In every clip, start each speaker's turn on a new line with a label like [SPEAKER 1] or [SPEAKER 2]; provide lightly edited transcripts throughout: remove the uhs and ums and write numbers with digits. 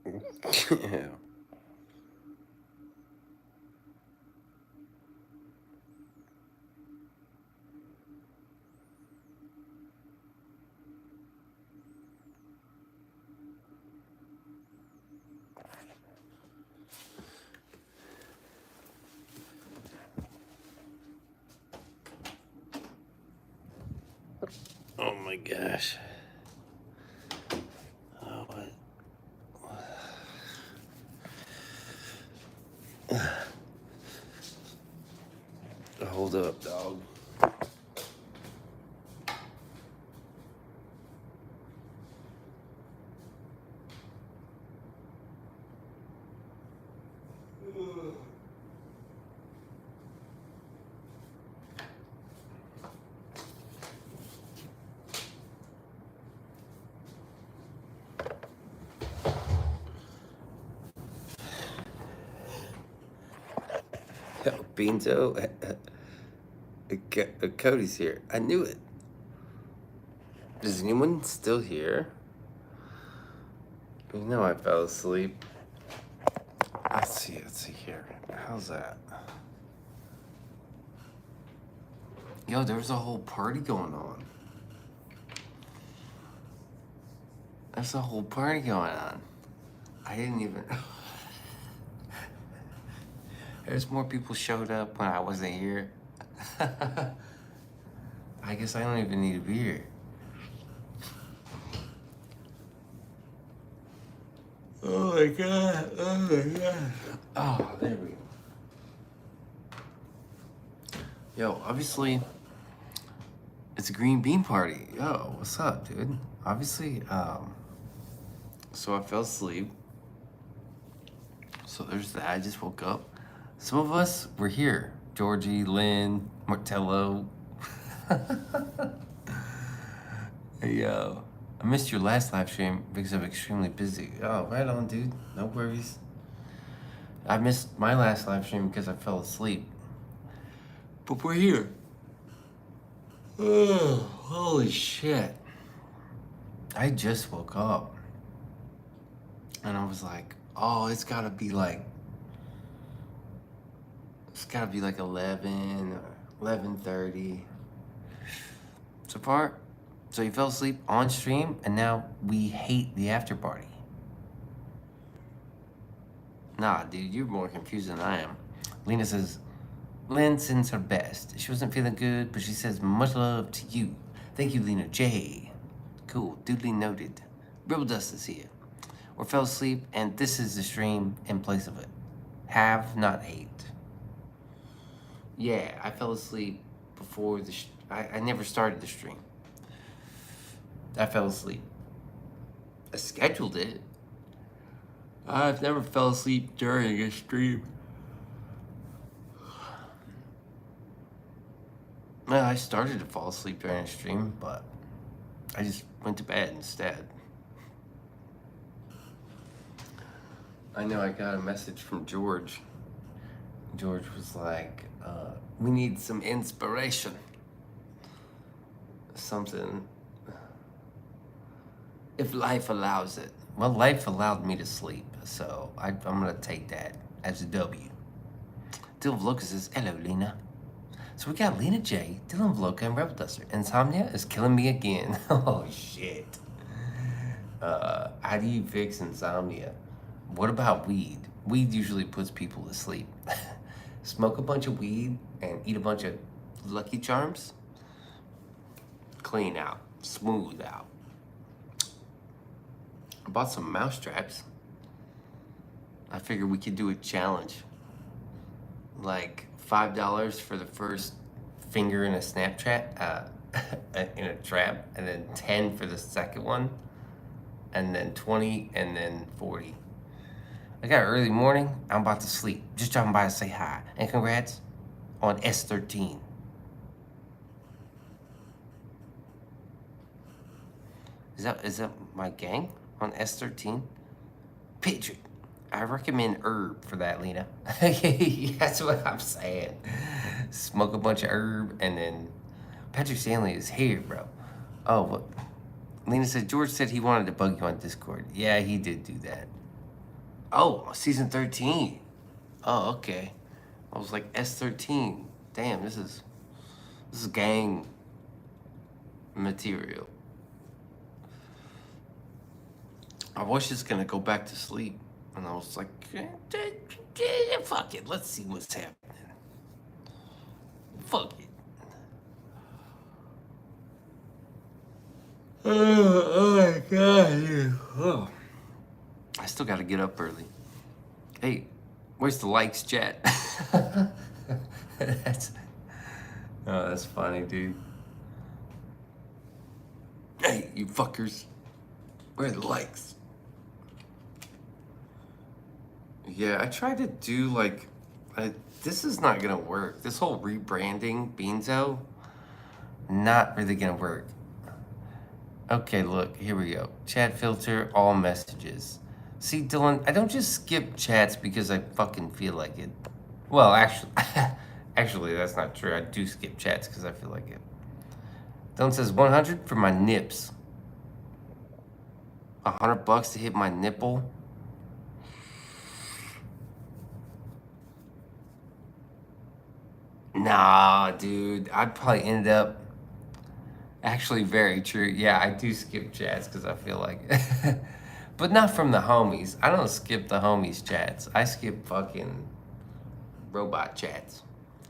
[SPEAKER 1] Yeah. Oh my gosh. Oh, hold up, dog. Beanso, Cody's here. I knew it. Is anyone still here? You know I fell asleep. Let's see here. How's that? Yo, there was a whole party going on. There's a whole party going on. I didn't even. There's more people showed up when I wasn't here. I guess I don't even need to be here. Oh my god. Oh my god. Oh, there we go. Yo, obviously, it's a green bean party. Yo, what's up, dude? Obviously, so I fell asleep. So there's that. I just woke up. Some of us were here. Georgie, Lynn, Martello. Hey, yo. I missed your last live stream because I'm extremely busy. Oh, right on, dude. No worries. I missed my last live stream because I fell asleep. But we're here. Oh, holy shit. I just woke up. And I was like, oh, it's gotta be like 11 or 11:30. So far, so you fell asleep on stream, and now we hate the after party. Nah, dude, you're more confused than I am. Lena says, Lynn sends her best. She wasn't feeling good, but she says, much love to you. Thank you, Lena J. Cool, duly noted. Rebel Dust is here. Or fell asleep, and this is the stream in place of it. Have, not hate. Yeah, I fell asleep before I never started the stream. I fell asleep. I scheduled it. I've never fell asleep during a stream. Well, I started to fall asleep during a stream, but I just went to bed instead. I know I got a message from George. George was like, we need some inspiration. Something. If life allows it. Well, life allowed me to sleep, so I'm gonna take that as a W. Dylan Vloka says, hello, Lena. So we got Lena J, Dylan Vloka, and Rebel Duster. Insomnia is killing me again. Oh, shit. How do you fix insomnia? What about weed? Weed usually puts people to sleep. Smoke a bunch of weed and eat a bunch of Lucky Charms. Clean out. Smooth out. I bought some mouse traps. I figured we could do a challenge. Like $5 for the first finger in a Snapchat, in a trap, and then 10 for the second one, and then 20, and then 40. I got early morning. I'm about to sleep. Just dropping by to say hi. And congrats on S13. Is that my gang on S13? Patriot. I recommend herb for that, Lena. That's what I'm saying. Smoke a bunch of herb, and then Patrick Stanley is here, bro. Oh, what? Lena said, George said he wanted to bug you on Discord. Yeah, he did do that. Oh, season 13. Oh, okay. I was like S13. Damn, this is gang material. I was just gonna go back to sleep, and I was like, fuck it, let's see what's happening. Fuck it. Oh my god, dude. Oh. I still gotta get up early. Hey, where's the likes, chat? that's funny, dude. Hey, you fuckers. Where are the likes? Yeah, I tried to do like, this is not gonna work. This whole rebranding, Beanso, not really gonna work. Okay, look, here we go. Chat filter, all messages. See, Dylan, I don't just skip chats because I fucking feel like it. Well, actually, that's not true. I do skip chats because I feel like it. Dylan says 100 for my nips. $100 to hit my nipple. Nah, dude. I'd probably end up. Actually, very true. Yeah, I do skip chats because I feel like it. But not from the homies. I don't skip the homies chats. I skip fucking robot chats.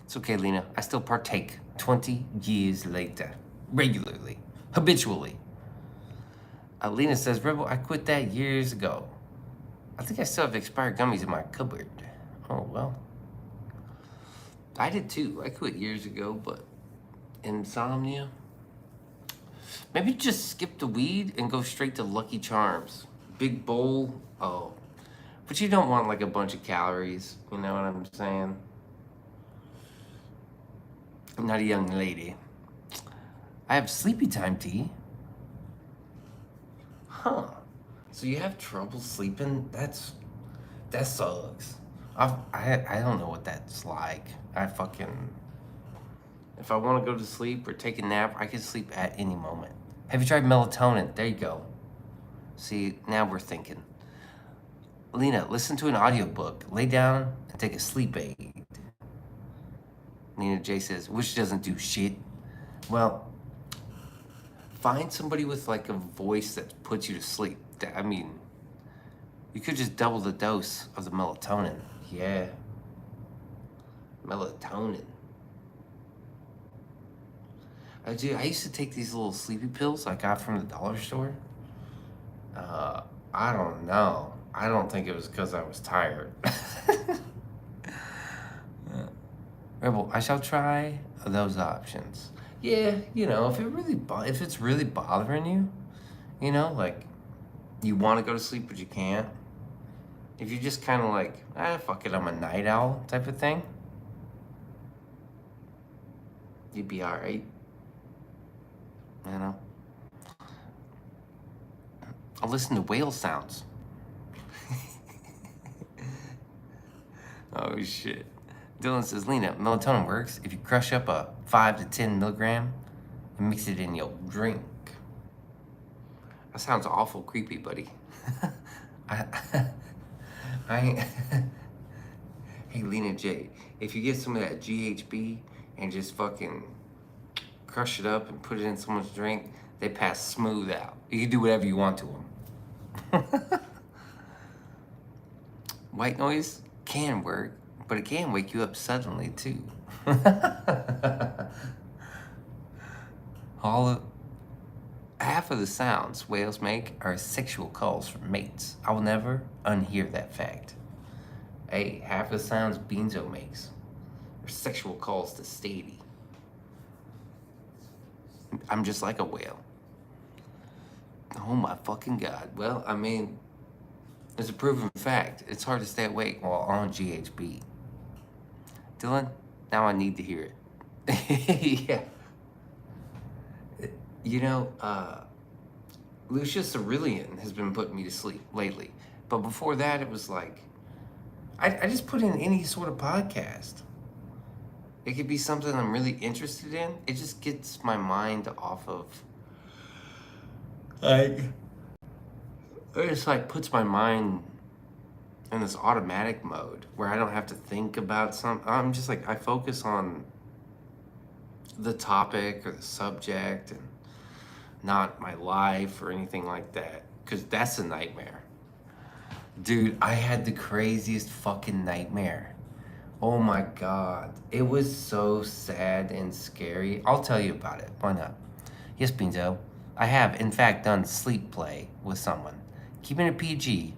[SPEAKER 1] It's okay, Lena. I still partake 20 years later. Regularly. Habitually. Lena says, Rebel, I quit that years ago. I think I still have expired gummies in my cupboard. Oh, well. I did too. I quit years ago, but insomnia. Maybe just skip the weed and go straight to Lucky Charms. Big bowl. Oh. But you don't want like a bunch of calories. You know what I'm saying? I'm not a young lady. I have sleepy time tea. Huh. So you have trouble sleeping? That sucks. I don't know what that's like. If I want to go to sleep or take a nap, I can sleep at any moment. Have you tried melatonin? There you go. See, now we're thinking. Lena, listen to an audiobook. Lay down and take a sleep aid. Nina J says, which doesn't do shit. Well, find somebody with like a voice that puts you to sleep. I mean, you could just double the dose of the melatonin. Yeah. Melatonin. Dude, I used to take these little sleepy pills I got from the dollar store. I don't know. I don't think it was because I was tired. Rebel, I shall try those options. Yeah, if it's really bothering you, like you want to go to sleep but you can't. If you're just kind of like, fuck it, I'm a night owl type of thing, you'd be all right. I'll listen to whale sounds. Oh shit. Dylan says, Lena, melatonin works if you crush up a 5 to 10 milligram and mix it in your drink. That sounds awful creepy, buddy. Hey, Lena J, if you get some of that GHB and just fucking crush it up and put it in someone's drink, they pass smooth out. You can do whatever you want to them. White noise can work, but it can wake you up suddenly too. Half of the sounds whales make are sexual calls from mates. I will never unhear that fact. Hey, half the sounds Beanso makes are sexual calls to Stady. I'm just like a whale. Oh my fucking God. Well, I mean, it's a proven fact. It's hard to stay awake while on GHB. Dylan, now I need to hear it. Yeah. Lucius Aurelian has been putting me to sleep lately. But before that, it was like, I just put in any sort of podcast. It could be something I'm really interested in. It just gets my mind off of, it just like puts my mind in this automatic mode where I don't have to think about something. I'm just like, I focus on the topic or the subject and not my life or anything like that, because that's a nightmare. Dude, I had the craziest fucking nightmare. Oh my god. It was so sad and scary. I'll tell you about it. Why not? Yes, Beanso. I have, in fact, done sleep play with someone. Keeping it PG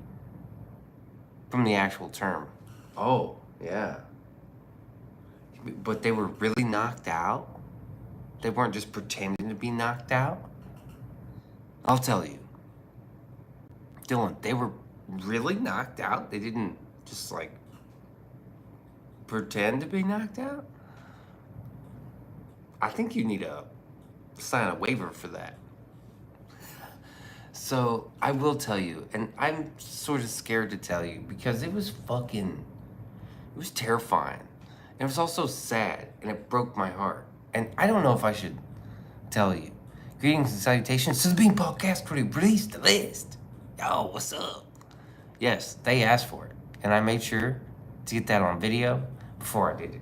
[SPEAKER 1] from the actual term. Oh, yeah. But they were really knocked out? They weren't just pretending to be knocked out? I'll tell you. Dylan, they were really knocked out? They didn't just like pretend to be knocked out? I think you need to sign a waiver for that. So I will tell you, and I'm sort of scared to tell you because it was terrifying. And it was also sad, and it broke my heart. And I don't know if I should tell you. Greetings and salutations to the Bean Podcast where we release the list. Yo, what's up? Yes, they asked for it, and I made sure to get that on video before I did it.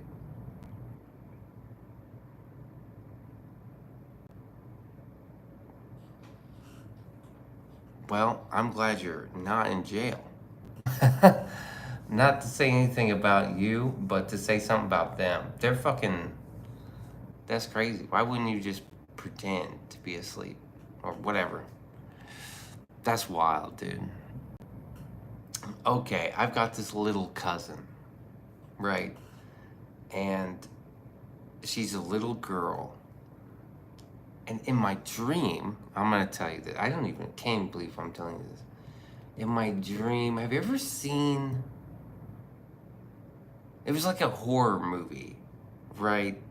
[SPEAKER 1] Well, I'm glad you're not in jail. Not to say anything about you, but to say something about them. They're fucking... That's crazy. Why wouldn't you just pretend to be asleep? Or whatever. That's wild, dude. Okay, I've got this little cousin, right? And she's a little girl. And in my dream, I'm gonna tell you that. I can't believe I'm telling you this. In my dream, have you ever seen... It was like a horror movie, right?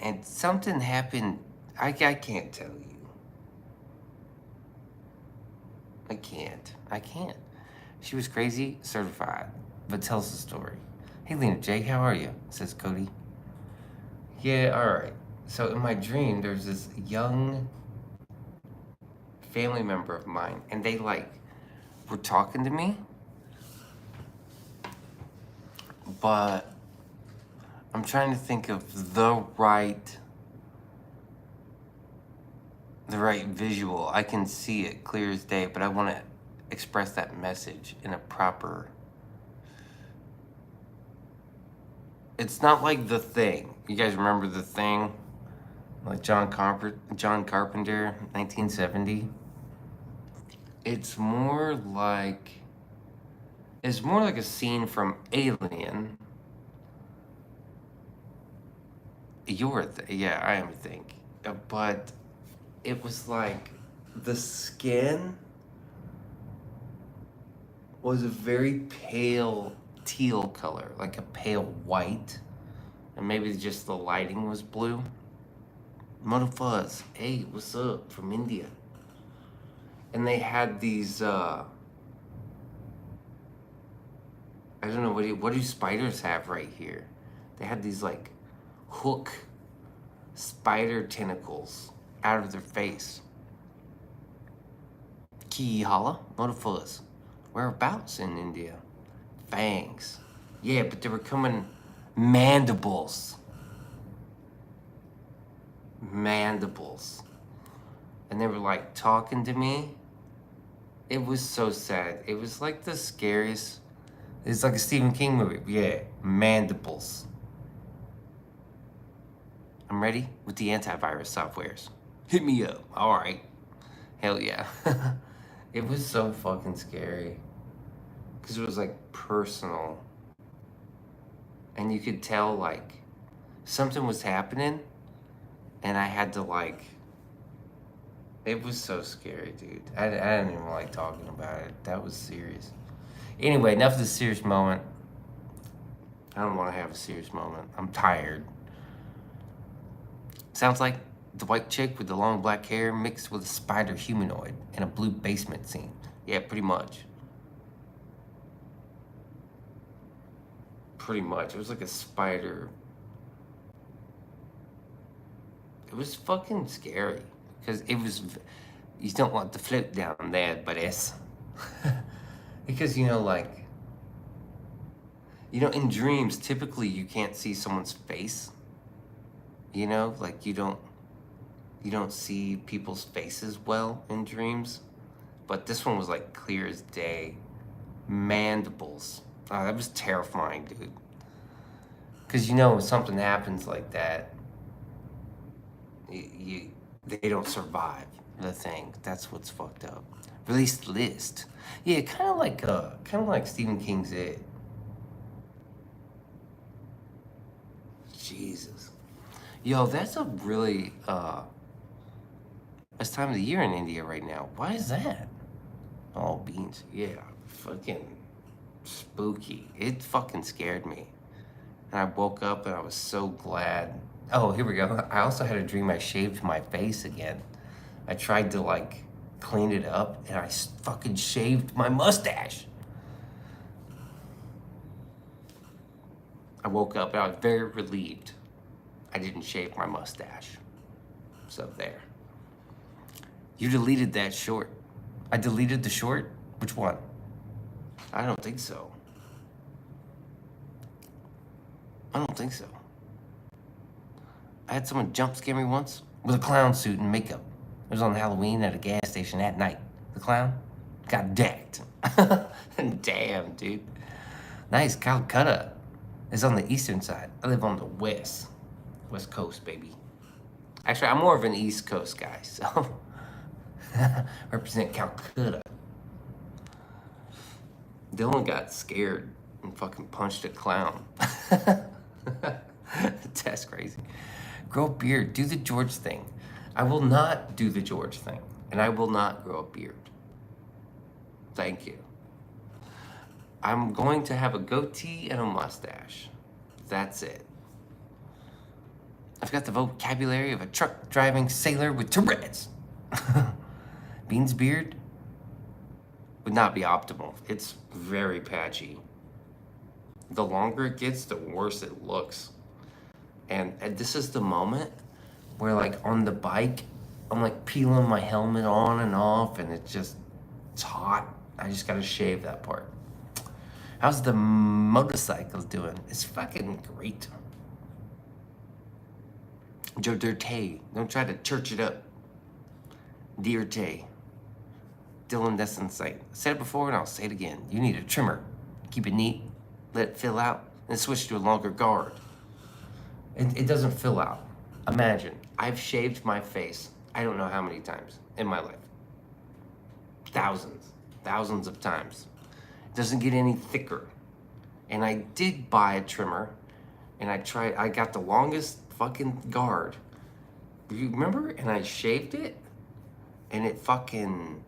[SPEAKER 1] And something happened. I can't tell you. I can't. She was crazy, certified, but tells the story. Hey, Lena Jake, how are you? Says Cody. Yeah, alright. So in my dream, there's this young family member of mine, and they were talking to me, but I'm trying to think of the right visual. I can see it clear as day, but I want to express that message in a proper... It's not like The Thing. You guys remember The Thing? Like John Carpenter, 1970. It's more like a scene from Alien. Yeah, I am a thing. But it was like the skin was a very pale teal color, like a pale white. And maybe just the lighting was blue. Motherfuzzers, hey, what's up, from India? And they had these, I don't know, what do spiders have right here? They had these like hook spider tentacles out of their face. Ki holla, motherfuckers. Whereabouts in India? Fangs. Yeah, but they were coming mandibles. And they were like talking to me. It was so sad. It was like the scariest. It's like a Stephen King movie. Yeah, mandibles. I'm ready with the antivirus softwares. Hit me up. All right. Hell yeah. It was so fucking scary. Because it was like personal. And you could tell like something was happening. And I had to like... It was so scary, dude. I didn't even like talking about it. That was serious. Anyway, enough of the serious moment. I don't want to have a serious moment. I'm tired. Sounds like the white chick with the long black hair mixed with a spider humanoid in a blue basement scene. Yeah, pretty much. Pretty much. It was like a spider. It was fucking scary. Because it was... You don't want to float down there, but it's... Because, like, in dreams, typically you can't see someone's face. Like you don't see people's faces well in dreams. But this one was like clear as day. Mandibles. Oh, that was terrifying, dude. Because when something happens like that, they don't survive the thing. That's what's fucked up. Release list. Yeah, kind of like Stephen King's It. Jesus. Yo, that's a really best time of the year in India right now. Why is that? Oh, beans. Yeah, fucking spooky. It fucking scared me. And I woke up and I was so glad. Oh, here we go. I also had a dream I shaved my face again. I tried to like clean it up and I fucking shaved my mustache. I woke up and I was very relieved I didn't shave my mustache. So there. You deleted that short. I deleted the short? Which one? I don't think so. I don't think so. I had someone jump scare me once with a clown suit and makeup. It was on Halloween at a gas station at night. The clown got decked. Damn, dude. Nice. Calcutta is on the eastern side. I live on the west coast, baby. Actually, I'm more of an East Coast guy, so represent Calcutta. Dylan got scared and fucking punched a clown. That's crazy. Grow a beard. Do the George thing. I will not do the George thing, and I will not grow a beard. Thank you. I'm going to have a goatee and a mustache. That's it. I've got the vocabulary of a truck driving sailor with Tourette's. Bean's beard would not be optimal. It's very patchy. The longer it gets, the worse it looks. And this is the moment where, like, on the bike, I'm like peeling my helmet on and off, and it's hot. I just gotta shave that part. How's the motorcycle doing? It's fucking great. Joe Dirte, don't try to church it up. Dirte. Dylan, that's insight. I said it before and I'll say it again. You need a trimmer. Keep it neat, let it fill out, then switch to a longer guard. It doesn't fill out. Imagine, I've shaved my face, I don't know how many times in my life. Thousands of times. It doesn't get any thicker. And I did buy a trimmer, and I got the longest fucking guard. You remember? And I shaved it, and it fucking,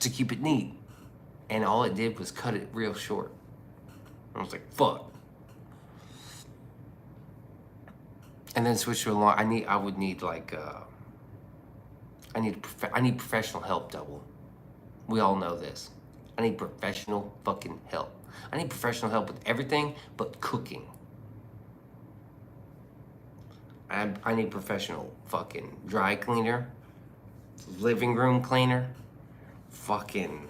[SPEAKER 1] to keep it neat. And all it did was cut it real short. I was like, fuck. And then switch to a long. I need professional help, double. We all know this. I need professional fucking help. I need professional help with everything but cooking. I need professional fucking dry cleaner, living room cleaner, fucking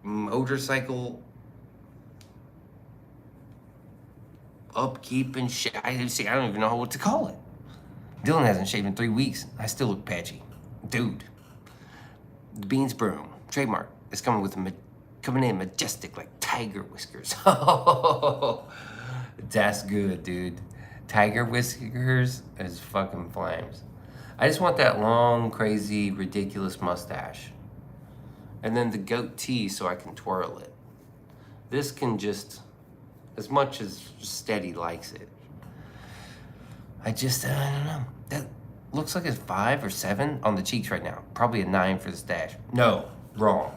[SPEAKER 1] motorcycle upkeep and shit. I don't even know what to call it. Dylan hasn't shaved in 3 weeks. I still look patchy. Dude. The Beans broom, trademark, is coming in majestic like tiger whiskers. That's good, dude. Tiger whiskers is fucking flames. I just want that long, crazy, ridiculous mustache. And then the goatee so I can twirl it. This can just, as much as Steady likes it. I don't know. That looks like it's 5 or 7 on the cheeks right now. Probably a 9 for the stash. No, wrong.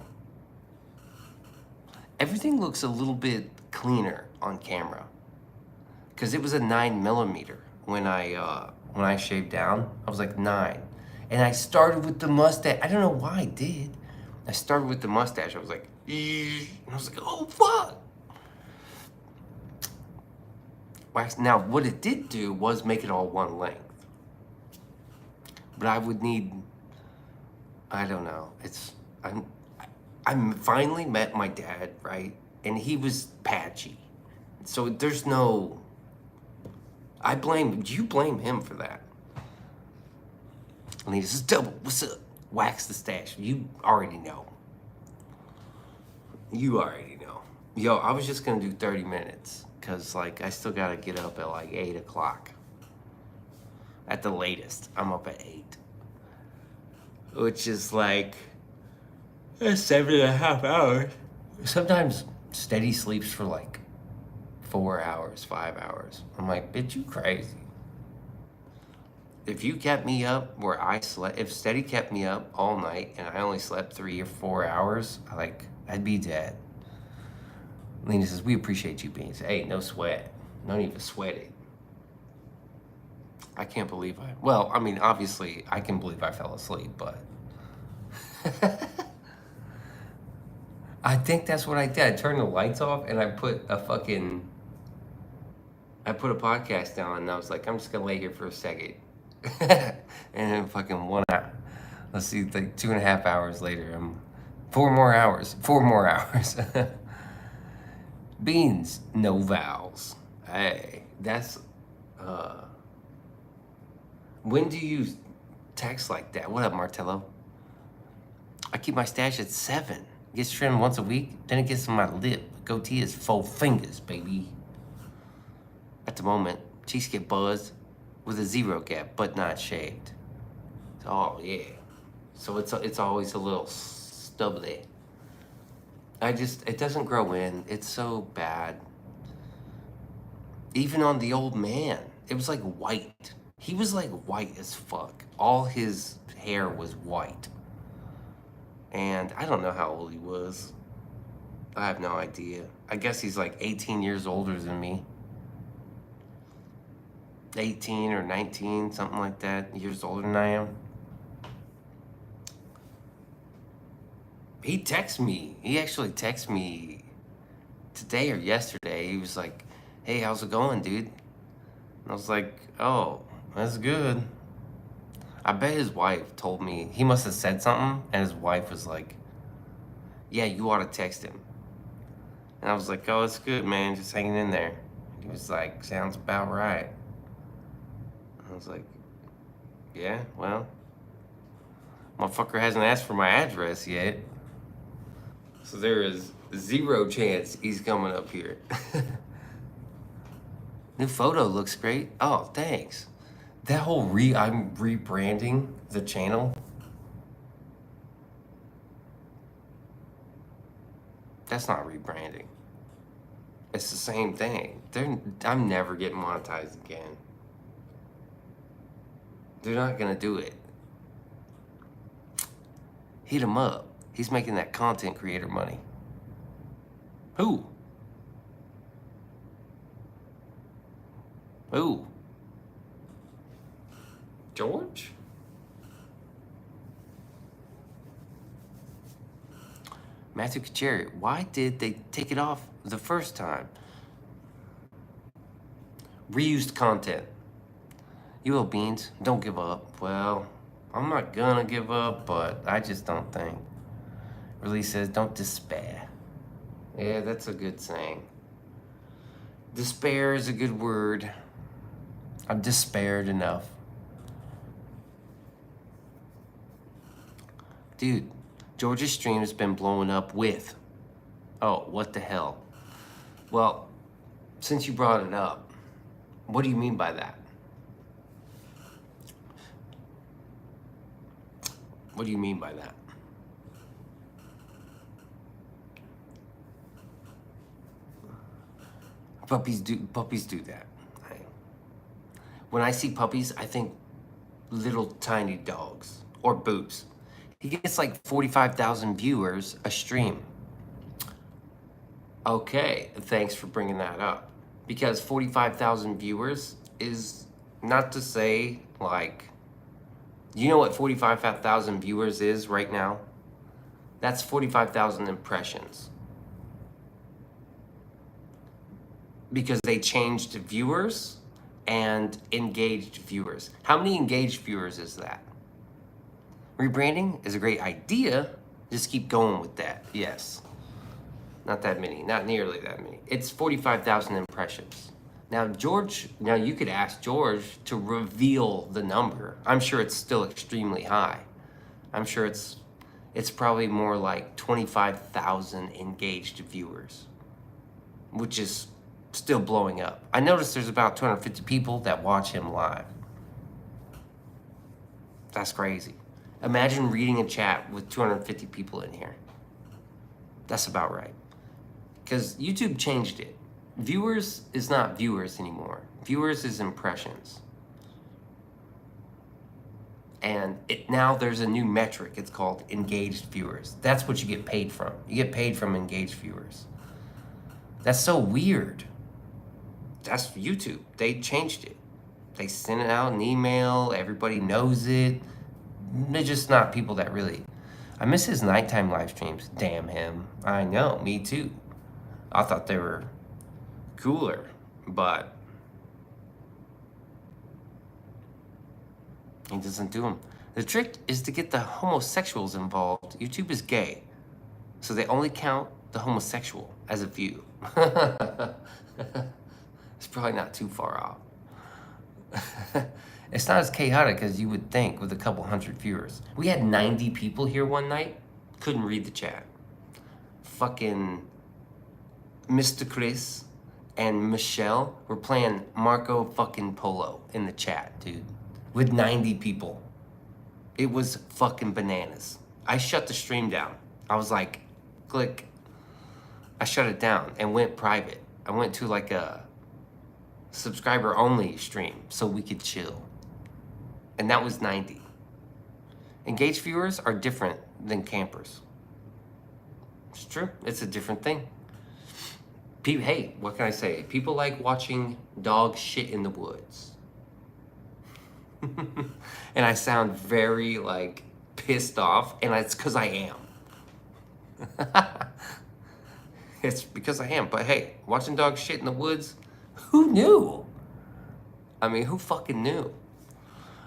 [SPEAKER 1] Everything looks a little bit cleaner on camera. Cause it was a 9mm when I shaved down. I was like 9. And I started with the mustache. I don't know why I did. I started with the mustache. I was like, and I was like, oh fuck. Now, what it did do was make it all one length. But I would need I don't know. I'm I finally met my dad, right? And he was patchy. So there's no you blame him for that. And he says, double, what's up? Wax the stash. You already know. You already know. Yo, I was just gonna do 30 minutes because like I still gotta get up at like 8 o'clock. At the latest. I'm up at 8. Which is like 7.5 hours. Sometimes Steady sleeps for like 4 hours, 5 hours. I'm like, bitch, you crazy. If you kept me up where I slept, if Steady kept me up all night and I only slept 3 or 4 hours, like, I'd be dead. Lena says, we appreciate you, Beans. Hey, no sweat. Don't even sweat it. I can't believe well, I mean, obviously, I can believe I fell asleep, but I think that's what I did. I turned the lights off and I put a podcast down and I was like, I'm just gonna lay here for a second. And then fucking 1 hour. Let's see, like 2.5 hours later, I'm 4 more hours. Beans, no vowels. Hey, that's when do you text like that? What up, Martello? I keep my stash at 7. Gets trimmed once a week, then it gets on my lip. Goatee is 4 fingers, baby. At the moment, cheeks get buzzed with a 0 gap, but not shaved. Oh yeah. So it's always a little stubbly. It doesn't grow in. It's so bad. Even on the old man, it was like white. He was like white as fuck. All his hair was white. And I don't know how old he was. I have no idea. I guess he's like 18 years older than me. 18 or 19, something like that, years older than I am. He texted me. He actually texted me today or yesterday. He was like, hey, how's it going, dude? And I was like, oh, that's good. I bet his wife told me, he must have said something, and his wife was like, yeah, you ought to text him. And I was like, oh, it's good, man, just hanging in there. He was like, sounds about right. I was like, yeah, well, motherfucker hasn't asked for my address yet. So there is 0 chance he's coming up here. New photo looks great. Oh, thanks. That whole I'm rebranding the channel. That's not rebranding. It's the same thing. I'm never getting monetized again. They're not gonna do it. Hit him up. He's making that content creator money. Who? Who? George? Matthew Kacheri, why did they take it off the first time? Reused content. You little beans, don't give up. Well, I'm not gonna give up, but I just don't think. Release says, don't despair. Yeah, that's a good saying. Despair is a good word. I've despaired enough. Dude, George's stream has been blowing up with. Oh, what the hell? Well, since you brought it up, what do you mean by that? What do you mean by that? Puppies do that. When I see puppies, I think little tiny dogs or boobs. He gets like 45,000 viewers a stream. Okay, thanks for bringing that up. Because 45,000 viewers is not to say like, you know what 45,000 viewers is right now? That's 45,000 impressions. Because they changed viewers and engaged viewers. How many engaged viewers is that? Rebranding is a great idea. Just keep going with that. Yes. Not that many. Not nearly that many. It's 45,000 impressions. Now, you could ask George to reveal the number. I'm sure it's still extremely high. I'm sure it's probably more like 25,000 engaged viewers, which is still blowing up. I noticed there's about 250 people that watch him live. That's crazy. Imagine reading a chat with 250 people in here. That's about right. Because YouTube changed it. Viewers is not viewers anymore. Viewers is impressions. And now there's a new metric. It's called engaged viewers. That's what you get paid from. You get paid from engaged viewers. That's so weird. That's YouTube. They changed it. They sent it out in email. Everybody knows it. They're just not people that really... I miss his nighttime live streams. Damn him. I know, me too. I thought they were cooler, but he doesn't do them. The trick is to get the homosexuals involved. YouTube is gay, so they only count the homosexual as a view. It's probably not too far off. It's not as chaotic as you would think with a couple hundred viewers. We had 90 people here one night. Couldn't read the chat. Fucking Mr. Chris and Michelle were playing Marco fucking Polo in the chat, dude. With 90 people. It was fucking bananas. I shut the stream down. I was like, click. I shut it down and went private. I went to like a subscriber only stream so we could chill. And that was 90. Engaged viewers are different than campers. It's true. It's a different thing. Hey, what can I say? People like watching dogs shit in the woods. And I sound very like pissed off, and it's because I am. It's because I am. But hey, watching dogs shit in the woods, who knew? I mean, who fucking knew?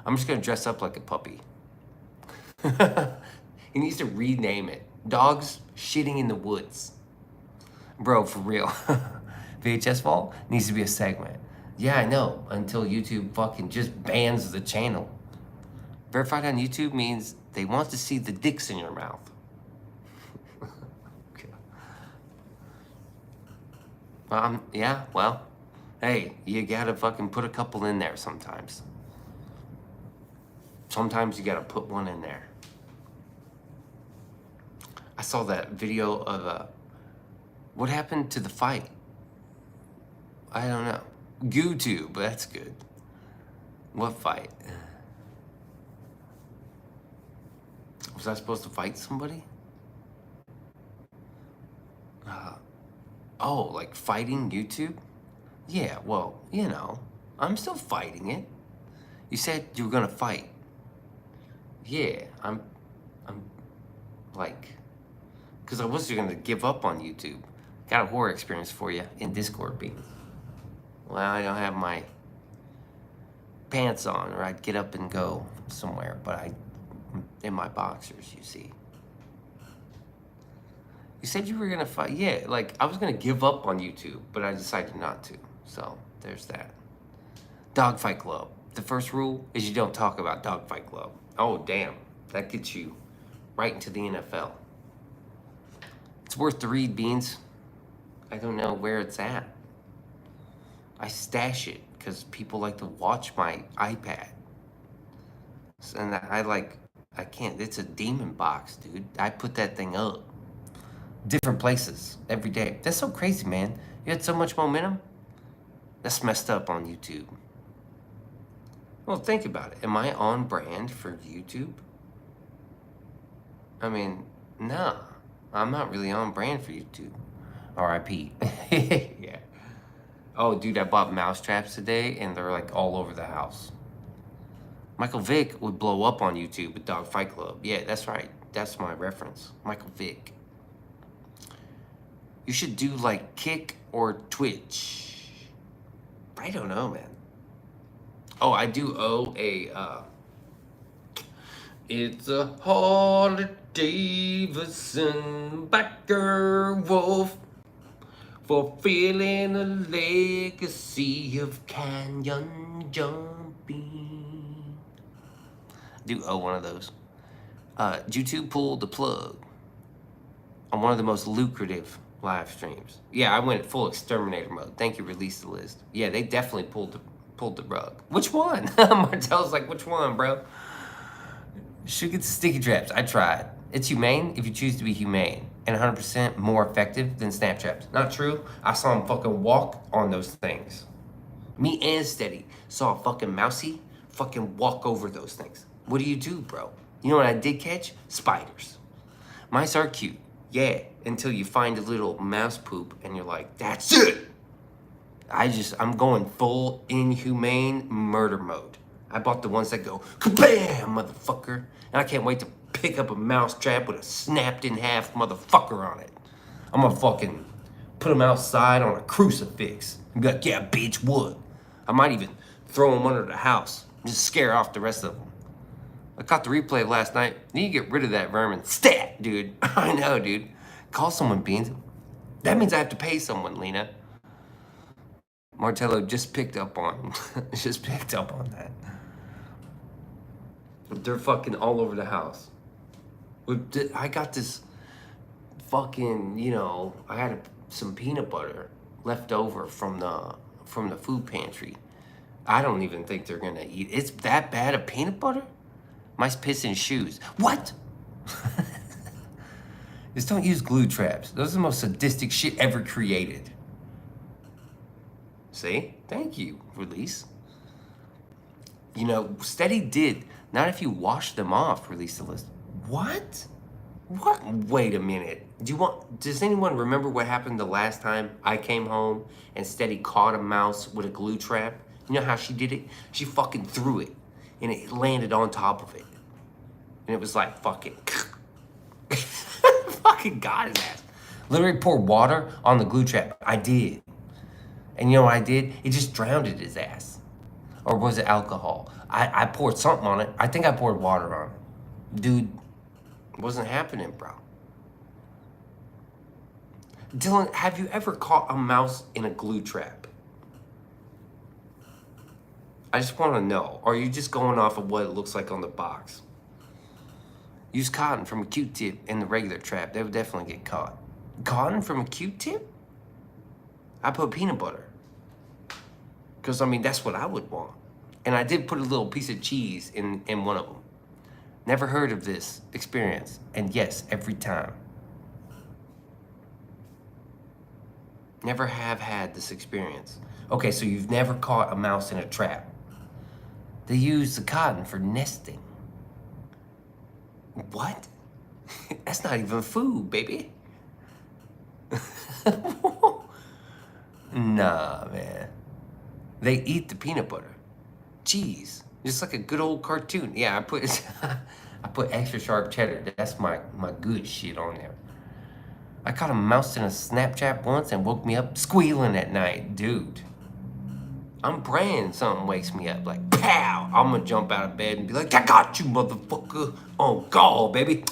[SPEAKER 1] I'm just gonna dress up like a puppy. He needs to rename it. Dogs shitting in the woods. Bro, for real. VHS Vault needs to be a segment. Yeah, I know, until YouTube fucking just bans the channel. Verified on YouTube means they want to see the dicks in your mouth. Okay. Yeah, well, hey, you gotta fucking put a couple in there sometimes. Sometimes you gotta put one in there. I saw that video of what happened to the fight? I don't know. YouTube, that's good. What fight? Was I supposed to fight somebody? Oh, like fighting YouTube? Yeah, well, you know, I'm still fighting it. You said you were gonna fight. Yeah, I'm like, because I wasn't gonna give up on YouTube. Got a horror experience for you in Discord, Beans. Well, I don't have my pants on, or I'd get up and go somewhere, but I'm in my boxers, you see. You said you were gonna fight. Yeah, like I was gonna give up on YouTube, but I decided not to. So there's that. Dogfight Club. The first rule is you don't talk about Dogfight Club. Oh, damn. That gets you right into the NFL. It's worth the read, Beans. I don't know where it's at. I stash it because people like to watch my iPad. And I can't, it's a demon box, dude. I put that thing up. Different places every day. That's so crazy, man. You had so much momentum. That's messed up on YouTube. Well, think about it. Am I on brand for YouTube? I mean, nah. I'm not really on brand for YouTube. R.I.P. Yeah. Oh, dude, I bought mouse traps today, and they're like all over the house. Michael Vick would blow up on YouTube with Dog Fight Club. Yeah, that's right. That's my reference. Michael Vick. You should do like Kick or Twitch. I don't know, man. Oh, I do owe a It's a Harley Davidson backer wolf, fulfilling a legacy of canyon jumping. I do owe one of those. YouTube pulled the plug on one of the most lucrative live streams. Yeah, I went full exterminator mode. Thank you, release the list. Yeah, they definitely pulled the rug. Which one? Martel's like, which one, bro? Should get the sticky traps. I tried. It's humane if you choose to be humane, and 100% more effective than snap traps. Not true. I saw him fucking walk on those things. Me and Steady saw a fucking mousy fucking walk over those things. What do, bro? You know what I did catch? Spiders. Mice are cute. Yeah, until you find a little mouse poop and you're like, that's it! I'm going full inhumane murder mode. I bought the ones that go, kabam, motherfucker. And I can't wait to pick up a mouse trap with a snapped in half motherfucker on it. I'm gonna fucking put them outside on a crucifix. And be like, yeah, bitch, what? I might even throw them under the house. Just scare off the rest of them. I caught the replay last night. Need to get rid of that vermin. Stat, dude. I know, dude. Call someone, Beans. That means I have to pay someone, Lena. Martello just picked up on that. They're fucking all over the house. I got this fucking, I had some peanut butter left over from the food pantry. I don't even think they're gonna eat. It's that bad of peanut butter? Mice piss in shoes. What? Just don't use glue traps. Those are the most sadistic shit ever created. See? Thank you, Release. Steady did. Not if you wash them off, Release the list. What? What? Wait a minute. Does anyone remember what happened the last time I came home and Steady caught a mouse with a glue trap? You know how she did it? She fucking threw it and it landed on top of it. And it was like fucking fucking got his ass. Literally poured water on the glue trap. I did. And you know what I did? It just drowned his ass. Or was it alcohol? I poured something on it. I think I poured water on it. Dude, it wasn't happening, bro. Dylan, have you ever caught a mouse in a glue trap? I just want to know. Or are you just going off of what it looks like on the box? Use cotton from a Q-tip in the regular trap. They would definitely get caught. Cotton from a Q-tip? I put peanut butter. Because, that's what I would want. And I did put a little piece of cheese in one of them. Never heard of this experience. And yes, every time. Never have had this experience. Okay, so you've never caught a mouse in a trap. They use the cotton for nesting. What? That's not even food, baby. Nah, man. They eat the peanut butter. Jeez. Just like a good old cartoon. Yeah, I put extra sharp cheddar. That's my good shit on there. I caught a mouse in a Snapchat once and woke me up squealing at night. Dude. I'm praying something wakes me up. Like, pow! I'm gonna jump out of bed and be like, I got you, motherfucker. On God, baby.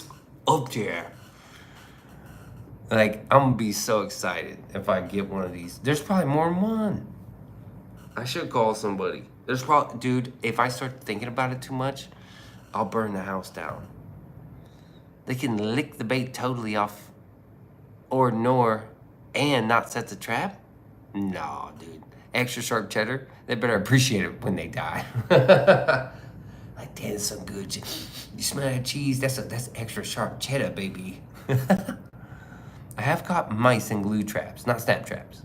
[SPEAKER 1] Up there. Like, I'm gonna be so excited if I get one of these. There's probably more than one. I should call somebody. There's probably, dude, if I start thinking about it too much, I'll burn the house down. They can lick the bait totally off or nor and not set the trap? Nah, dude. Extra sharp cheddar, they better appreciate it when they die. Like, damn, that's some good shit. You smell that cheese? That's extra sharp cheddar, baby. I have caught mice in glue traps, not snap traps.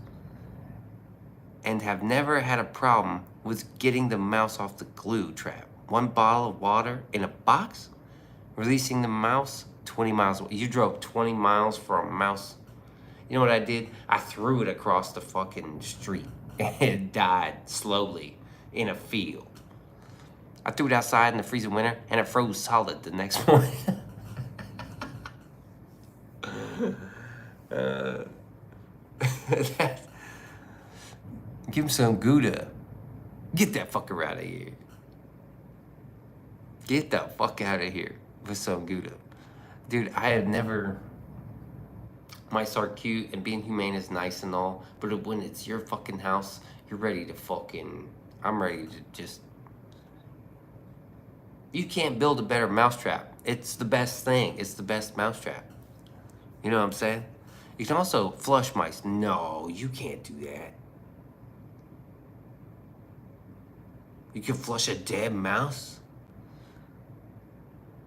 [SPEAKER 1] And have never had a problem with getting the mouse off the glue trap. 1 bottle of water in a box, releasing the mouse 20 miles away. You drove 20 miles for a mouse. You know what I did? I threw it across the fucking street. And it died slowly in a field. I threw it outside in the freezing winter and it froze solid the next morning. Give him some Gouda. Get that fucker out of here. Get the fuck out of here. with some Gouda. Dude, I have never. Mice are cute and being humane is nice and all, but when it's your fucking house, you're ready to fucking. I'm ready to just. You can't build a better mousetrap. It's the best thing. It's the best mousetrap. You know what I'm saying? You can also flush mice. No, you can't do that. You can flush a dead mouse?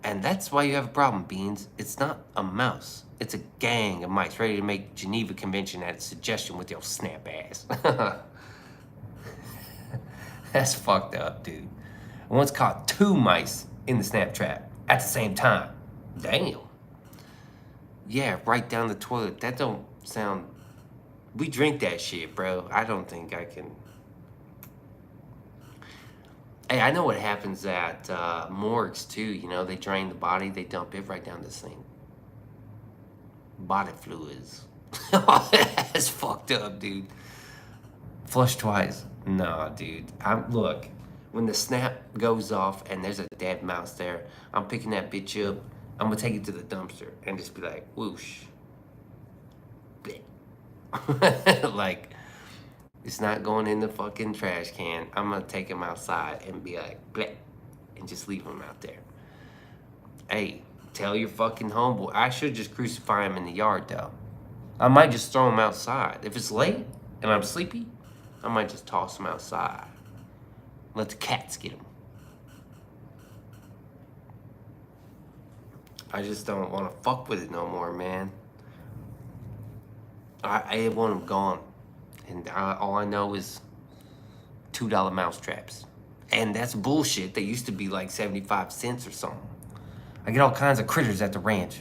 [SPEAKER 1] And that's why you have a problem, Beans. It's not a mouse. It's a gang of mice ready to make Geneva Convention at its suggestion with your snap ass. That's fucked up, dude. I once caught 2 mice in the snap trap at the same time. Damn. Yeah, right down the toilet. That don't sound... We drink that shit, bro. I don't think I can... Hey, I know what happens at morgues, too. You know, they drain the body. They dump it right down the sink. Body fluids. That's fucked up, dude. Flush twice. Nah, dude. Look, when the snap goes off and there's a dead mouse there, I'm picking that bitch up. I'm gonna take it to the dumpster and just be like, whoosh. Like, it's not going in the fucking trash can. I'm gonna take him outside and be like, bleh, and just leave him out there. Hey, tell your fucking homeboy. I should just crucify him in the yard, though. I might just throw him outside. If it's late and I'm sleepy, I might just toss him outside. Let the cats get him. I just don't want to fuck with it no more, man. I want him gone. And all I know is $2 mouse traps. And that's bullshit. They used to be like 75 cents or something. I get all kinds of critters at the ranch.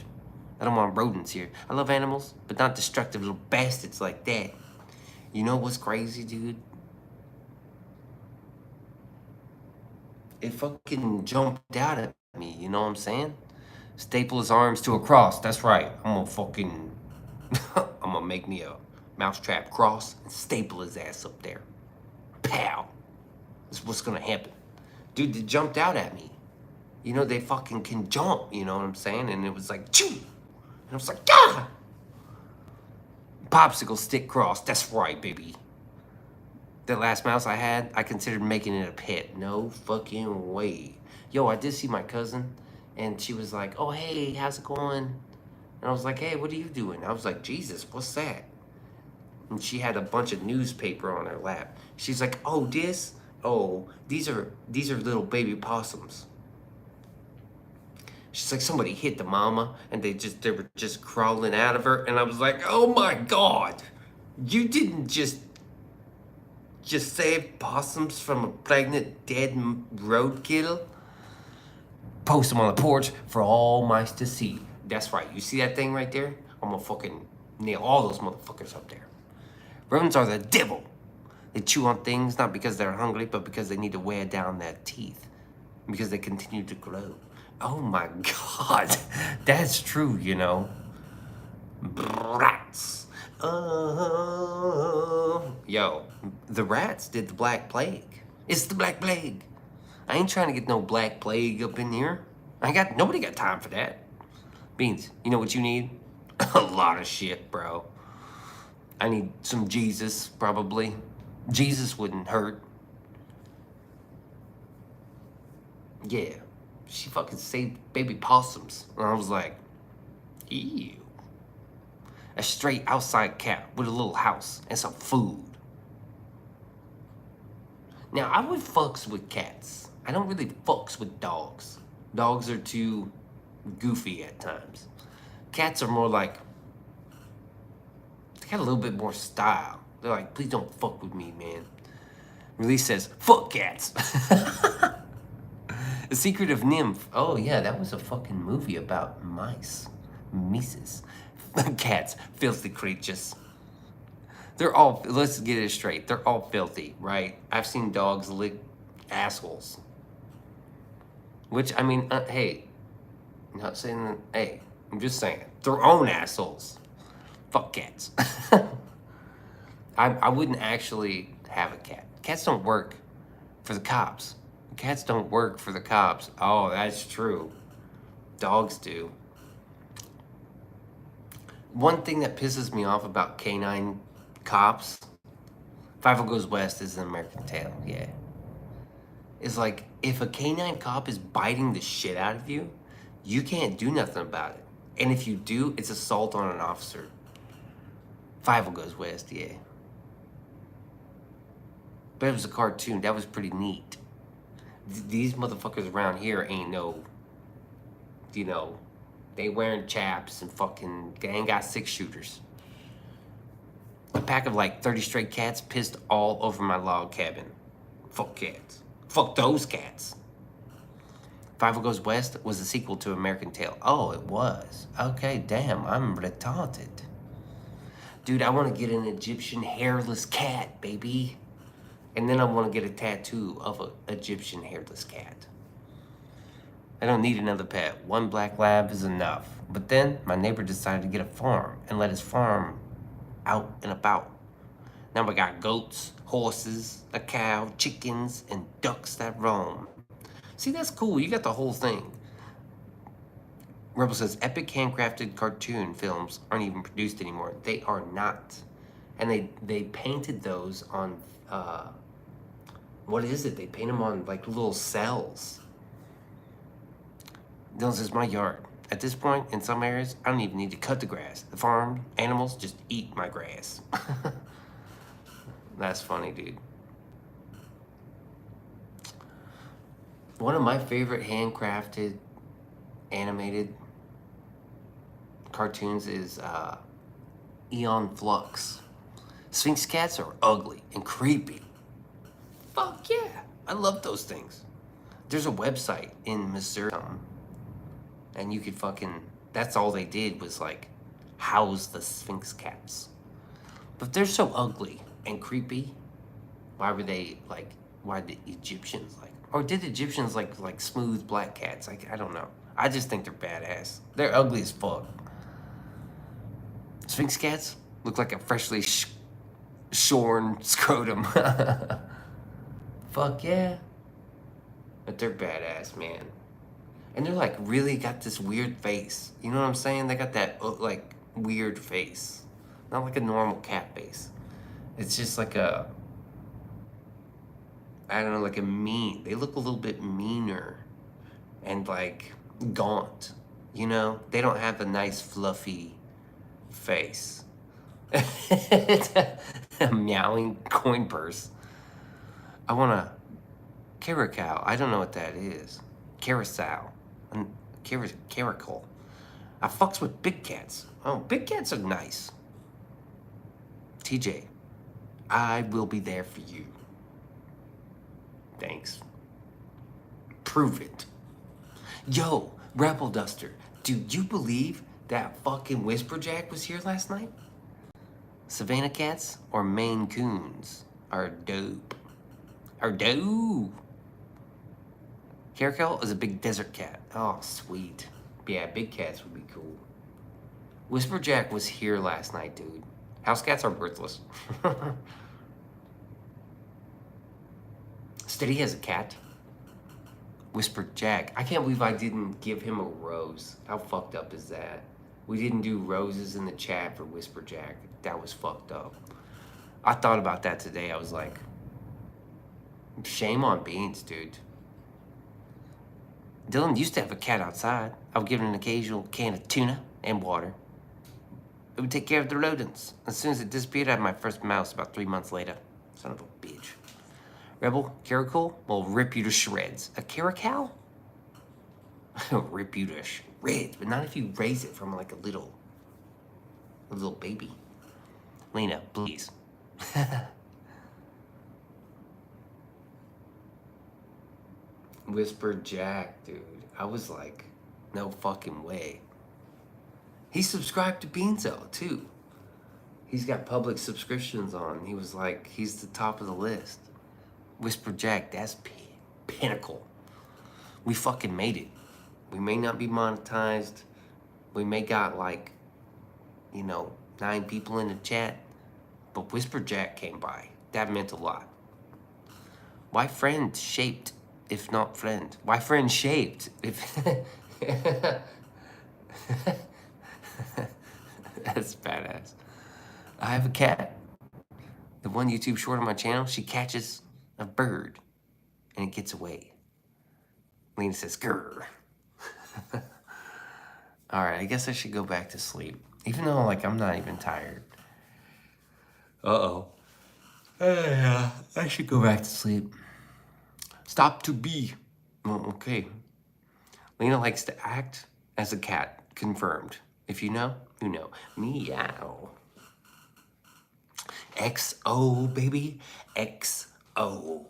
[SPEAKER 1] I don't want rodents here. I love animals, but not destructive little bastards like that. You know what's crazy, dude? It fucking jumped out at me, you know what I'm saying? Staple his arms to a cross. That's right. I'm gonna fucking... I'm gonna make me a mousetrap cross and staple his ass up there. Pow. That's what's gonna happen. Dude, they jumped out at me. You know, they fucking can jump, you know what I'm saying? And it was like, choo! And I was like, ah! Popsicle stick cross. That's right, baby. That last mouse I had, I considered making it a pet. No fucking way. Yo, I did see my cousin, and she was like, oh, hey, how's it going? And I was like, hey, what are you doing? I was like, Jesus, what's that? And she had a bunch of newspaper on her lap. She's like, oh, this? Oh, these are little baby possums. She's like, somebody hit the mama, and they were just crawling out of her. And I was like, oh my God, you didn't just save possums from a pregnant, dead roadkill? Post them on the porch for all mice to see. That's right. You see that thing right there? I'm gonna fucking nail all those motherfuckers up there. Rodents are the devil. They chew on things not because they're hungry, but because they need to wear down their teeth. Because they continue to grow. Oh my God. That's true, you know. Rats. Yo, the rats did the Black Plague. It's the Black Plague. I ain't trying to get no Black Plague up in here. Nobody got time for that. Beans, you know what you need? A lot of shit, bro. I need some Jesus, probably. Jesus wouldn't hurt. Yeah, she fucking saved baby possums. And I was like, ew. A straight outside cat with a little house and some food. Now, I would fucks with cats. I don't really fucks with dogs. Dogs are too goofy at times. Cats are more like, they got a little bit more style. They're like, please don't fuck with me, man. Release says, fuck cats. The Secret of Nymph. Oh yeah, that was a fucking movie about mice. Mises. Cats, filthy creatures. They're all, let's get it straight, they're all filthy, right? I've seen dogs lick assholes. Which, I mean, hey, I'm not saying that, hey, I'm just saying, their own assholes. Fuck cats. I wouldn't actually have a cat. Cats don't work for the cops. Cats don't work for the cops. Oh, that's true. Dogs do. One thing that pisses me off about canine cops, Five Goes West is an American Tale, yeah. Is like, if a canine cop is biting the shit out of you, you can't do nothing about it. And if you do, it's assault on an officer. Five Goes West, yeah. But it was a cartoon. That was pretty neat. These motherfuckers around here ain't no, you know, they wearing chaps and fucking, they ain't got 6-shooters. A pack of like 30 stray cats pissed all over my log cabin. Fuck cats. Fuck those cats. Five Goes West was a sequel to American Tail. Oh, it was. Okay, damn, I'm retarded. Dude, I want to get an Egyptian hairless cat, baby. And then I want to get a tattoo of an Egyptian hairless cat. I don't need another pet. One black lab is enough. But then my neighbor decided to get a farm and let his farm out and about. Now we got goats, horses, a cow, chickens, and ducks that roam. See, that's cool. You got the whole thing. Rebel says, epic handcrafted cartoon films aren't even produced anymore. They are not. And they painted those on, what is it? They paint them on like little cells. Dylan says, my yard. At this point, in some areas, I don't even need to cut the grass. The farm animals just eat my grass. That's funny, dude. One of my favorite handcrafted animated cartoons is Eon Flux. Sphinx cats are ugly and creepy. Fuck yeah, I love those things. There's a website in Missouri, and you could fucking, that's all they did was like house the Sphinx cats. But they're so ugly and creepy. Why were they like, why did the Egyptians like, or did Egyptians like smooth black cats? Like, I don't know. I just think they're badass. They're ugly as fuck. Sphinx cats look like a freshly shorn scrotum. Fuck yeah. But they're badass, man. And they're like really got this weird face. You know what I'm saying? They got that like weird face. Not like a normal cat face. It's just like a, I don't know, like a mean. They look a little bit meaner and like gaunt. You know? They don't have a nice fluffy face. A meowing coin purse. I want a caracal. I don't know what that is. Carousel. Caracal. I fucks with big cats. Oh, big cats are nice. TJ, I will be there for you. Thanks. Prove it. Yo, Rebel Duster, do you believe that fucking Whisperjack was here last night? Savannah cats or Maine Coons are dope. Are dope. Caracal is a big desert cat. Oh, sweet. Yeah, big cats would be cool. Whisperjack was here last night, dude. House cats are worthless. Steady has a cat. Whisperjack. I can't believe I didn't give him a rose. How fucked up is that? We didn't do roses in the chat for Whisperjack. That was fucked up. I thought about that today. I was like, shame on Beans, dude. Dylan used to have a cat outside. I would give it an occasional can of tuna and water. It would take care of the rodents. As soon as it disappeared, I had my first mouse about 3 months later. Son of a bitch. Rebel, caracal will rip you to shreds. A caracal? Rip you to shreds, but not if you raise it from like a little baby. Lena, please. Whisperjack, dude. I was like, no fucking way. He subscribed to Beanso, too. He's got public subscriptions on. He was like, he's the top of the list. Whisperjack, that's pinnacle. We fucking made it. We may not be monetized. We may got like, 9 people in the chat. But Whisperjack came by. That meant a lot. Why friend shaped, if not friend? Why friend shaped? If cat, the one YouTube short on my channel, she catches a bird and it gets away. Lena says, grr. All right, I guess I should go back to sleep. Even though, like, I'm not even tired. Uh-oh. Yeah, I should go back to sleep. Stop to be. Well, okay. Lena likes to act as a cat. Confirmed. If you know, you know. Meow. XO, baby. XO.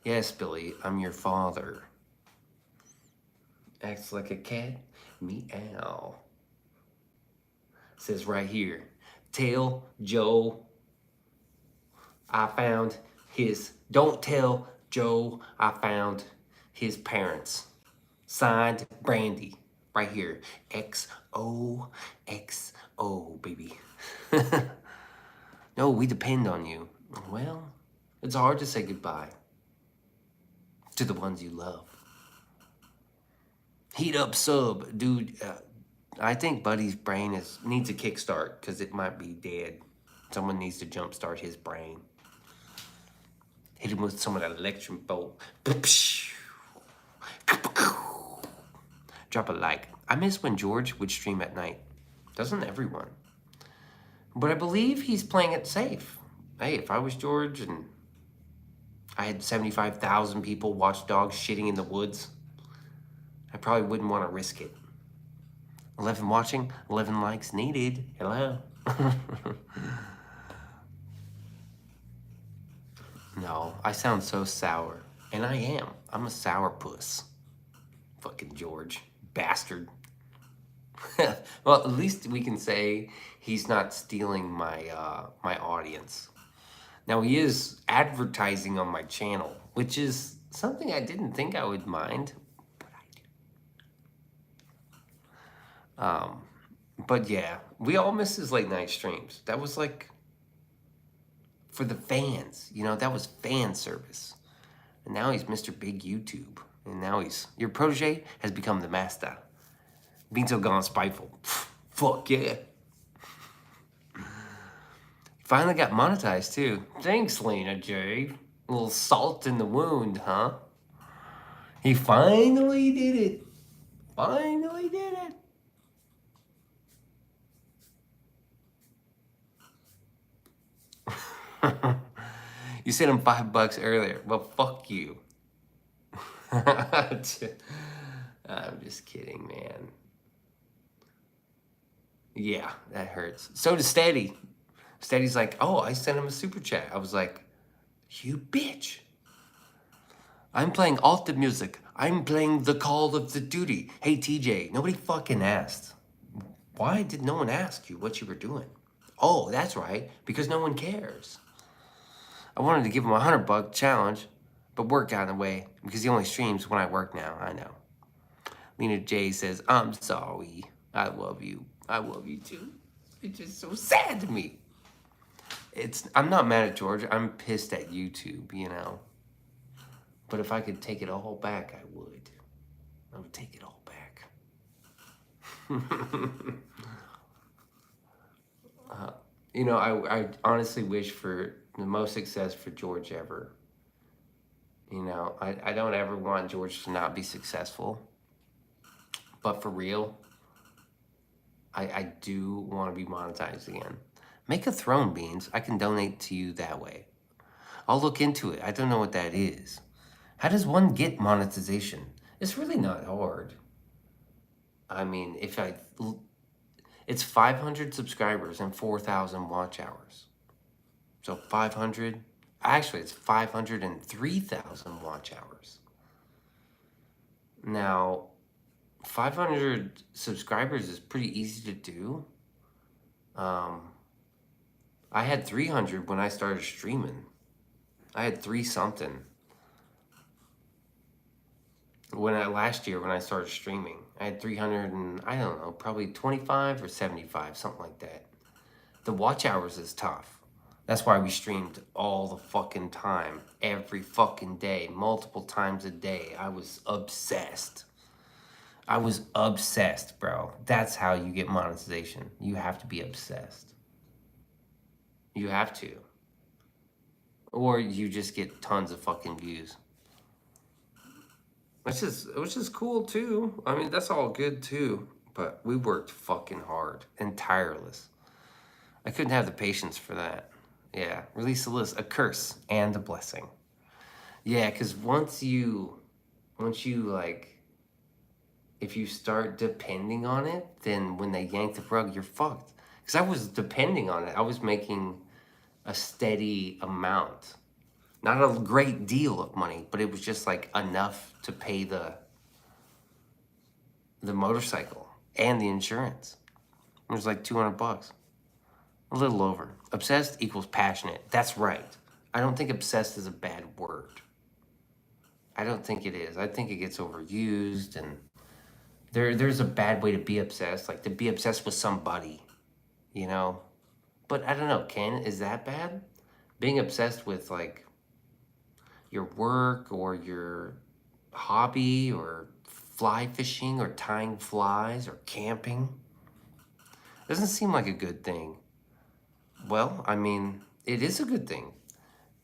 [SPEAKER 1] Yes, Billy, I'm your father. Acts like a cat. Meow. Says right here. Tell Joe I found his. Don't tell Joe I found his parents. Signed, Brandy. Right here. XO, XO, baby. No, we depend on you. Well, it's hard to say goodbye to the ones you love. Heat up sub, dude. I think Buddy's brain needs a kickstart because it might be dead. Someone needs to jumpstart his brain. Hit him with some of that electric bolt. Drop a like. I miss when George would stream at night. Doesn't everyone? But I believe he's playing it safe. Hey, if I was George and I had 75,000 people watch dogs shitting in the woods, I probably wouldn't want to risk it. 11 watching, 11 likes needed. Hello. No, I sound so sour. And I am. I'm a sourpuss. Fucking George. Bastard. Well, at least we can say he's not stealing my my audience. Now, he is advertising on my channel, which is something I didn't think I would mind, but I do. But yeah, we all miss his late night streams. That was like for the fans, you know, that was fan service. And now he's Mr. Big YouTube. And now your protege has become the master. Beanso gone spiteful. Fuck yeah. Finally got monetized too. Thanks, Lena J. A little salt in the wound, huh? He finally did it. Finally did it. You sent him $5 earlier. Well, fuck you. I'm just kidding, man. Yeah, that hurts. So does Steady. Steady's like, oh, I sent him a super chat. I was like, you bitch. I'm playing alt the music. I'm playing the Call of the Duty. Hey, TJ, nobody fucking asked. Why did no one ask you what you were doing? Oh, that's right, because no one cares. I wanted to give him a $100 challenge, but work got in the way because he only streams when I work now. I know. Lena J says, I'm sorry. I love you. I love you too. It's just so sad to me. I'm not mad at George. I'm pissed at YouTube, you know. But if I could take it all back, I would. I would take it all back. You know, I honestly wish for the most success for George ever. You know, I don't ever want George to not be successful. But for real, I do want to be monetized again. Make a throne, Beans. I can donate to you that way. I'll look into it. I don't know what that is. How does one get monetization? It's really not hard. I mean, it's 500 subscribers and 4,000 watch hours. So 500, actually it's 503,000 watch hours. Now, 500 subscribers is pretty easy to do. I had 300 when I started streaming. I had 3 something. Last year when I started streaming, I had 300 and I don't know, probably 25 or 75, something like that. The watch hours is tough. That's why we streamed all the fucking time, every fucking day, multiple times a day. I was obsessed. I was obsessed, bro. That's how you get monetization. You have to be obsessed. You have to. Or you just get tons of fucking views. Which is cool too. I mean, that's all good too. But we worked fucking hard and tireless. I couldn't have the patience for that. Yeah, release the list, a curse and a blessing. Yeah, because once you like, if you start depending on it, then when they yank the rug, you're fucked. Because I was depending on it. I was making a steady amount. Not a great deal of money, but it was just like enough to pay the motorcycle and the insurance. It was like $200. A little over. Obsessed equals passionate. That's right. I don't think obsessed is a bad word. I don't think it is. I think it gets overused, and there's a bad way to be obsessed, like to be obsessed with somebody, you know? But I don't know, is that bad? Being obsessed with like your work or your hobby or fly fishing or tying flies or camping doesn't seem like a good thing. Well, I mean, it is a good thing.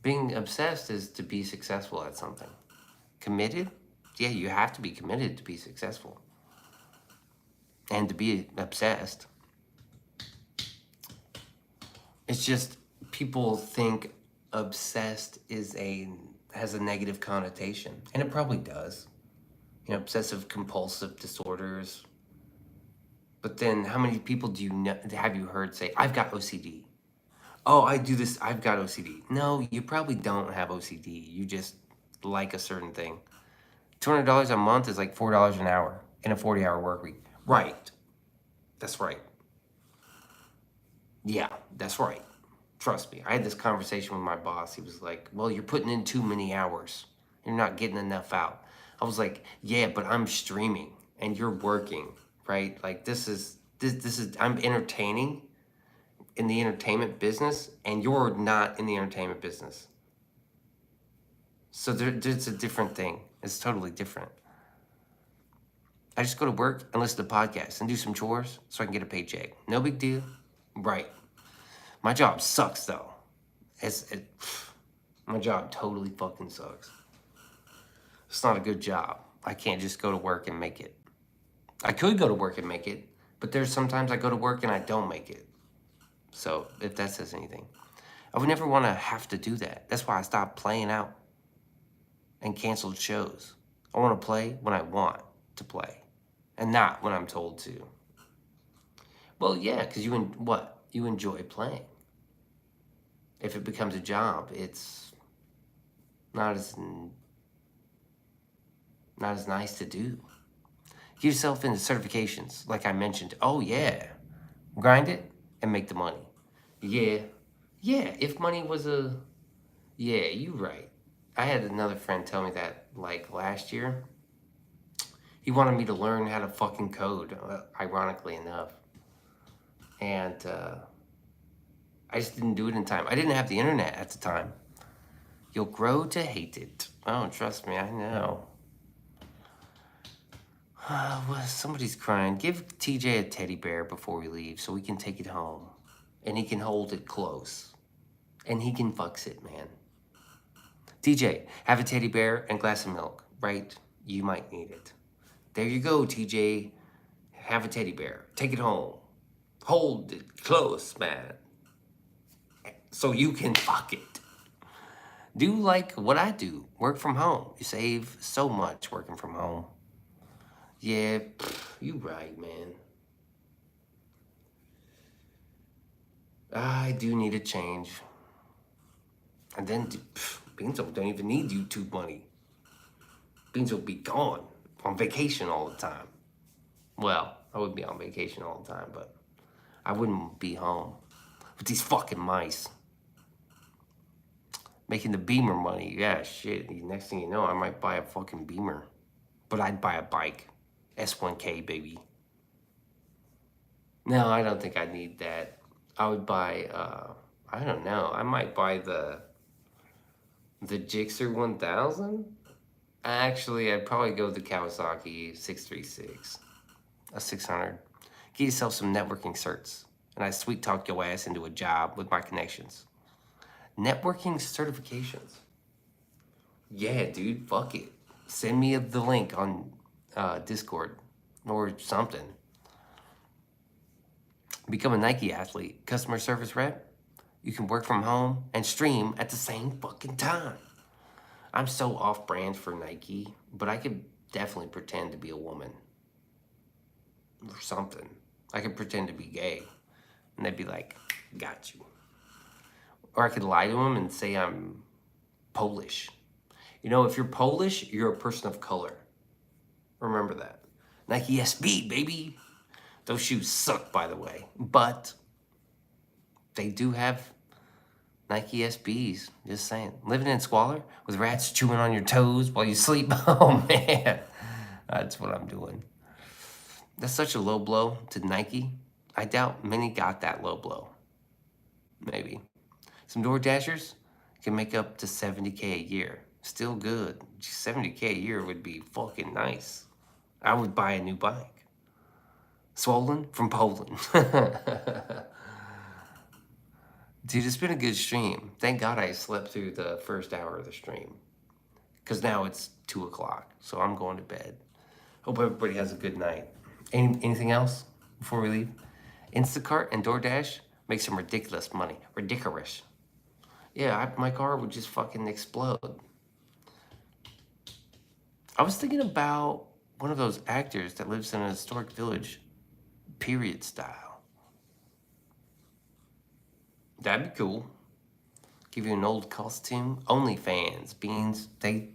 [SPEAKER 1] Being obsessed is to be successful at something. Committed? Yeah, you have to be committed to be successful. And to be obsessed. It's just people think obsessed has a negative connotation, and it probably does. You know, obsessive compulsive disorders. But then how many people have you heard say, I've got OCD? Oh, I do this, I've got OCD. No, you probably don't have OCD. You just like a certain thing. $200 a month is like $4 an hour in a 40-hour work week. Right. That's right. Yeah, that's right. Trust me. I had this conversation with my boss. He was like, well, you're putting in too many hours. You're not getting enough out. I was like, yeah, but I'm streaming and you're working, right? Like this is I'm entertaining in the entertainment business and you're not in the entertainment business. So there's a different thing. It's totally different. I just go to work and listen to podcasts and do some chores so I can get a paycheck. No big deal. Right. My job sucks though. My job totally fucking sucks. It's not a good job. I can't just go to work and make it. I could go to work and make it, but there's sometimes I go to work and I don't make it. So if that says anything, I would never want to have to do that. That's why I stopped playing out and canceled shows. I want to play when I want to play and not when I'm told to. Well, yeah, because you enjoy playing. If it becomes a job, it's not as nice to do. Get yourself into certifications, like I mentioned. Oh yeah, grind it and make the money. Yeah, if money was yeah, you right. I had another friend tell me that like last year. He wanted me to learn how to fucking code, ironically enough. And I just didn't do it in time. I didn't have the internet at the time. You'll grow to hate it. Oh, trust me, I know. Well, somebody's crying. Give TJ a teddy bear before we leave so we can take it home. And he can hold it close. And he can fucks it, man. TJ, have a teddy bear and a glass of milk, right? You might need it. There you go, TJ. Have a teddy bear. Take it home. Hold it close, man. So you can fuck it. Do like what I do. Work from home. You save so much working from home. Yeah, you right, man. I do need a change. And then Beanso don't even need YouTube money. Beanso be gone on vacation all the time. Well, I would be on vacation all the time, but I wouldn't be home with these fucking mice. Making the Beamer money. Yeah, shit. Next thing you know, I might buy a fucking Beamer. But I'd buy a bike. S1K, baby. No, I don't think I need that. I would buy, I don't know. I might buy the Gixxer 1000. Actually, I'd probably go with the Kawasaki 636. A 600. Get yourself some networking certs. And I sweet talk your ass into a job with my connections. Networking certifications. Yeah, dude, fuck it. Send me the link on Discord or something. Become a Nike athlete, customer service rep. You can work from home and stream at the same fucking time. I'm so off brand for Nike, but I could definitely pretend to be a woman or something. I could pretend to be gay, and they'd be like, got you. Or I could lie to them and say I'm Polish. You know, if you're Polish, you're a person of color. Remember that. Nike SB, baby. Those shoes suck, by the way, but they do have Nike SBs. Just saying. Living in squalor with rats chewing on your toes while you sleep. Oh, man. That's what I'm doing. That's such a low blow to Nike. I doubt many got that low blow. Maybe. Some Door Dashers can make up to 70K a year. Still good. 70K a year would be fucking nice. I would buy a new bike. Swollen from Poland. Dude, it's been a good stream. Thank God I slept through the first hour of the stream. Because now it's 2 o'clock, so I'm going to bed. Hope everybody has a good night. Anything else before we leave? Instacart and DoorDash make some ridiculous money. Ridiculous. Yeah, my car would just fucking explode. I was thinking about one of those actors that lives in a historic village, period style. That'd be cool. Give you an old costume. OnlyFans, Beans, they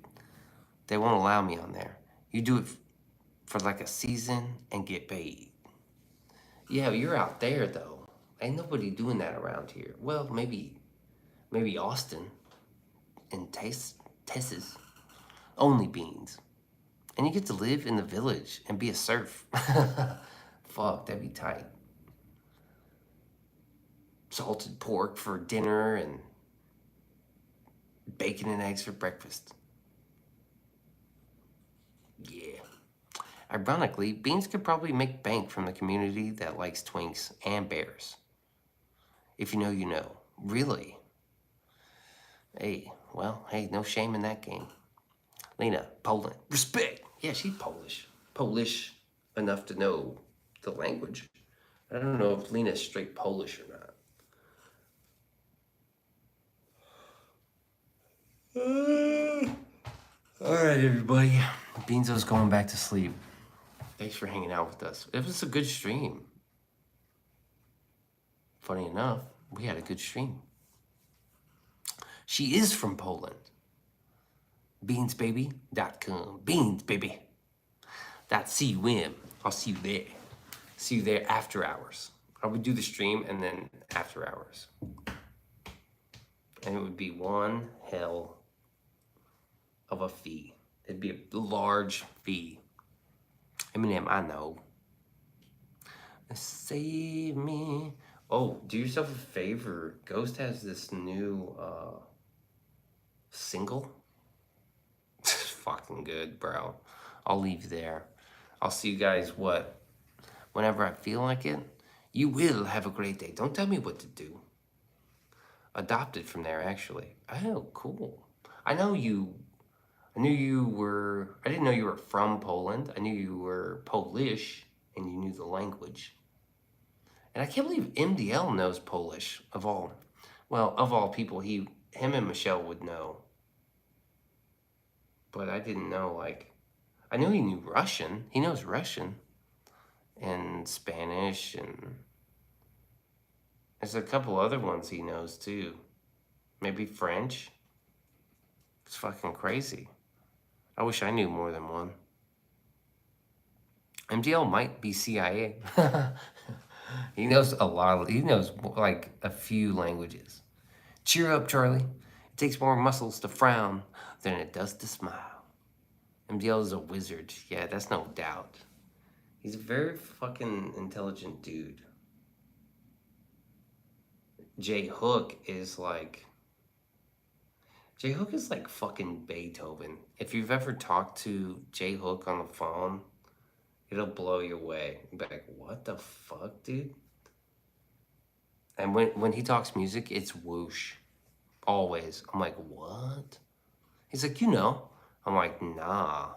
[SPEAKER 1] won't allow me on there. You do it for like a season and get paid. Yeah, you're out there though. Ain't nobody doing that around here. Well, maybe Austin and Texas. Only Beans. And you get to live in the village and be a serf. Fuck, that'd be tight. Salted pork for dinner and bacon and eggs for breakfast. Yeah. Ironically, Beans could probably make bank from the community that likes twinks and bears. If you know, you know. Really? Hey, well, hey, no shame in that game. Lena, Poland. Respect. Yeah, she's Polish. Polish enough to know the language. I don't know if Lena's straight Polish or not. All right, everybody. Beanzo's going back to sleep. Thanks for hanging out with us. It was a good stream. Funny enough, we had a good stream. She is from Poland. Beansbaby.com. Beans, baby. .com. I'll see you there. See you there after hours. I would do the stream and then after hours. And it would be one hell of a fee. It'd be a large fee. Eminem, I know. Save me. Oh, do yourself a favor. Ghost has this new single. It's fucking good, bro. I'll leave you there. I'll see you guys, whenever I feel like it. You will have a great day. Don't tell me what to do. Adopted from there, actually. Oh, cool. I knew you were, I didn't know you were from Poland. I knew you were Polish and you knew the language. And I can't believe MDL knows Polish of all people. Him and Michelle would know. But I didn't know, I knew he knew Russian. He knows Russian and Spanish, and there's a couple other ones he knows too. Maybe French. It's fucking crazy. I wish I knew more than one. MDL might be CIA. He knows he knows like a few languages. Cheer up, Charlie. It takes more muscles to frown than it does to smile. MDL is a wizard. Yeah, that's no doubt. He's a very fucking intelligent dude. J Hook is like fucking Beethoven. If you've ever talked to J Hook on the phone, it'll blow you away. You'll be like, what the fuck, dude? And when he talks music, it's whoosh. Always. I'm like, what? He's like, you know. I'm like, nah.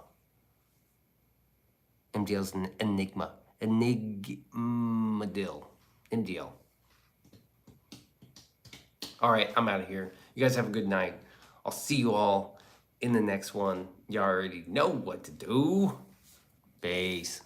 [SPEAKER 1] MDL's an enigma. Enigmadil. MDL. All right, I'm out of here. You guys have a good night. I'll see you all in the next one. You already know what to do. Peace.